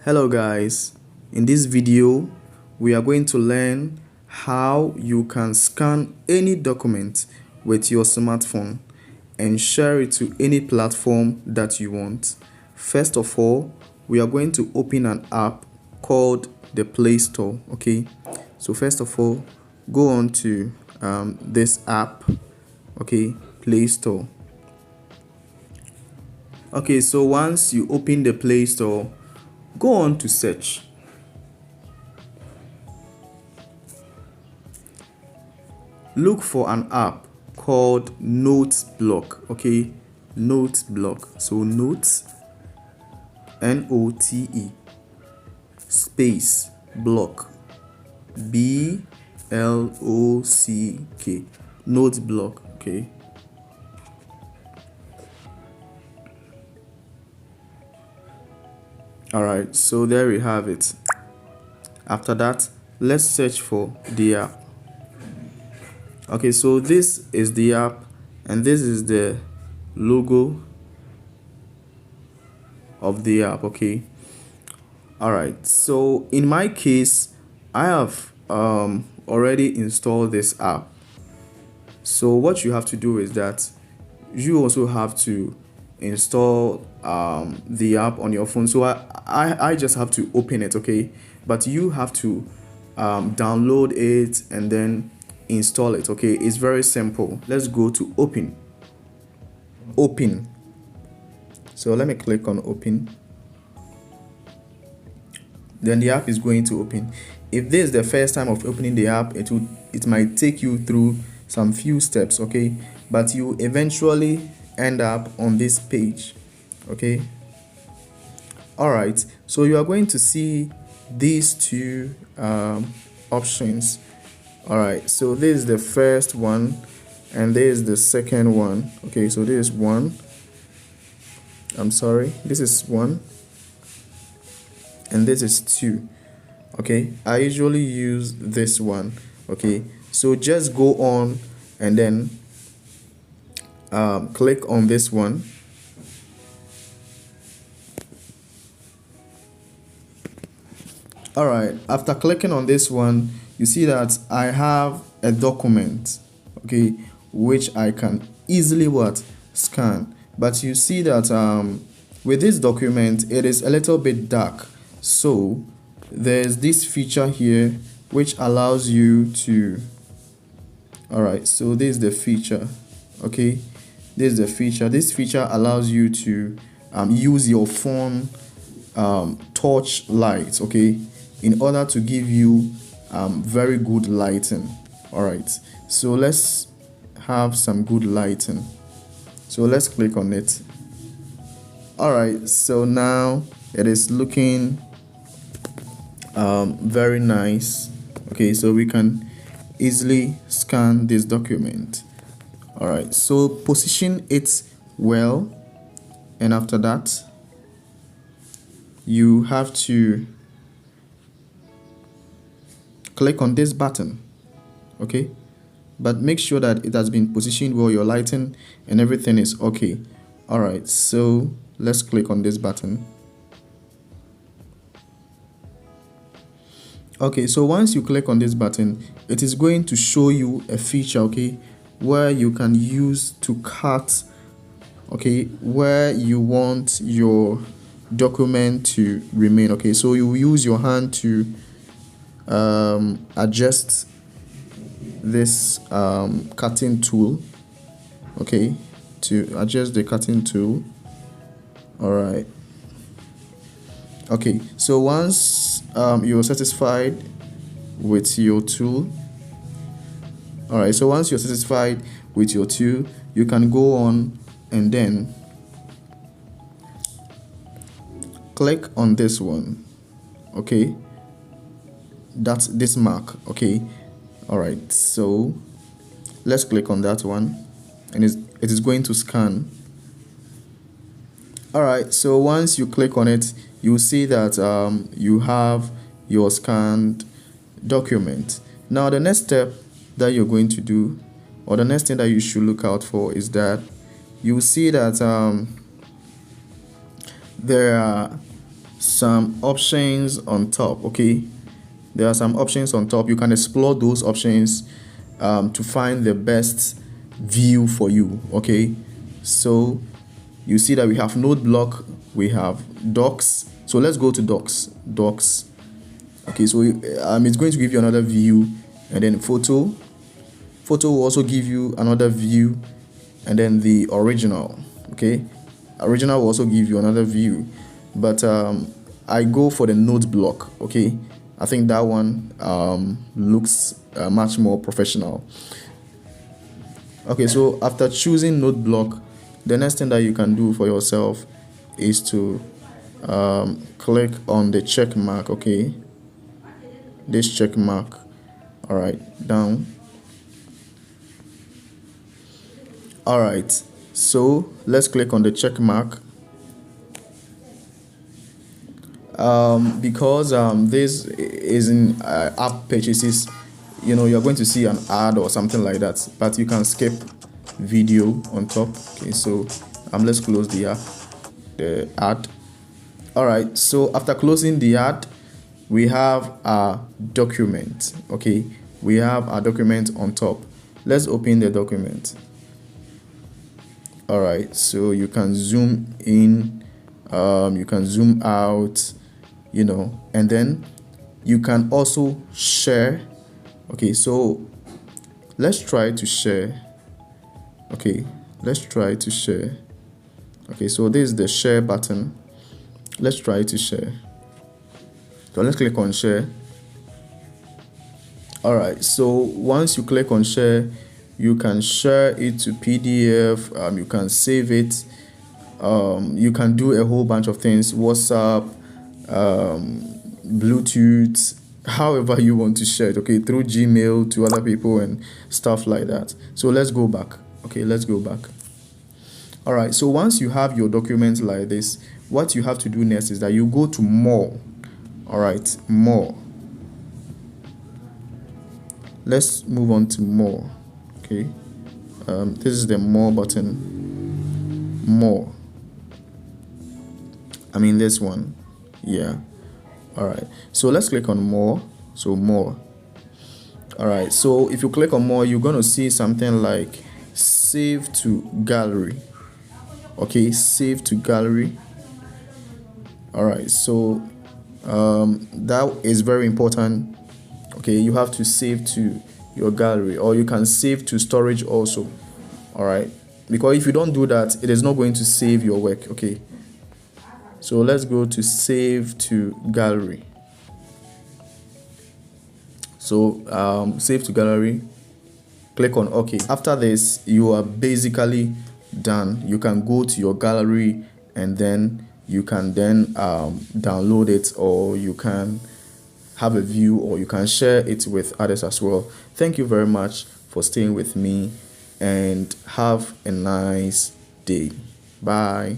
Hello guys, in this video we are going to learn how you can scan any document with your smartphone and share it to any platform that you want. First of all, we are going to open an app called the Play Store. Okay, so first of all, go on to this app, okay, Play Store. Okay, so once you open the Play Store, go on to search. Look for an app called NoteBlock. Okay, NoteBlock. So Notes, NOTE space block, BLOCK. NoteBlock. Okay. Alright, so there we have it. After that, let's search for the app. Okay, so this is the app and this is the logo of the app. Okay, alright, so in my case I have already installed this app. So what you have to do is that you also have to install the app on your phone. So I just have to open it, okay, but you have to download it and then install it. Okay, it's very simple. Let's go to open. So let me click on open. Then the app is going to open. If this is the first time of opening the app, it might take you through some few steps, okay, but you eventually end up on this page. Okay, all right, so you are going to see these two options. All right, so this is the first one and this is the second one. Okay, so this is one, this is one and this is two. Okay, I usually use this one. Okay, so just go on and then click on this one. All right, after clicking on this one, you see that I have a document, okay, which I can easily scan. But you see that with this document it is a little bit dark, so there's this feature here which allows you to, all right, so this is the feature. Okay, this feature allows you to use your phone torch light, okay, in order to give you very good lighting. All right, so let's have some good lighting. So let's click on it. All right, so now it is looking very nice. Okay, so we can easily scan this document. All right, so position it well, and after that you have to click on this button. Okay, but make sure that it has been positioned well, your lighting and everything is okay. All right, so let's click on this button. Okay, so once you click on this button, it is going to show you a feature, okay, where you can use to cut, okay, where you want your document to remain. Okay, so you use your hand to adjust this cutting tool, okay, to adjust the cutting tool. All right, okay, so once you're satisfied with your tool, all right, so once you're satisfied with your tool, you can go on and then click on this one. Okay, that's this mark. Okay, all right, so let's click on that one and it is going to scan. All right, so once you click on it, you see that you have your scanned document. Now the next step that you're going to do, or the next thing that you should look out for, is that you see that there are some options on top. Okay, there are some options on top. You can explore those options to find the best view for you. Okay, so you see that we have node block, we have docs. So let's go to docs. Okay, so it's going to give you another view, and then photo will also give you another view, and then the original. Okay, original will also give you another view, but I go for the node block. Okay, I think that one looks much more professional. Okay, so after choosing node block, the next thing that you can do for yourself is to click on the check mark. Okay, this check mark, all right, down. All right, so let's click on the check mark. Because this is in app purchases, you're going to see an ad or something like that, but you can skip video on top. Okay, so let's close the ad. All right, so after closing the ad, we have our document. Okay, we have our document on top. Let's open the document. All right, so you can zoom in, you can zoom out, and then you can also share. Okay, so let's try to share. Okay, let's try to share. Okay, so this is the share button. Let's try to share. So let's click on share. All right, so once you click on share, you can share it to PDF, you can save it, you can do a whole bunch of things, WhatsApp, Bluetooth, however you want to share it. Okay, through Gmail to other people and stuff like that. So let's go back. Okay, let's go back. All right, so once you have your document like this, what you have to do next is that you go to more. All right, more. Let's move on to more. Okay, this is the more button. More, this one. Yeah. All right, so let's click on more. So more. All right, so if you click on more, you're going to see something like save to gallery. Okay, save to gallery. All right, so that is very important. Okay, you have to save to your gallery, or you can save to storage also. All right, because if you don't do that, it is not going to save your work. Okay, so let's go to save to gallery. So save to gallery, click on OK. After this, you are basically done. You can go to your gallery, and then you can download it, or you can have a view, or you can share it with others as well. Thank you very much for staying with me, and have a nice day. Bye.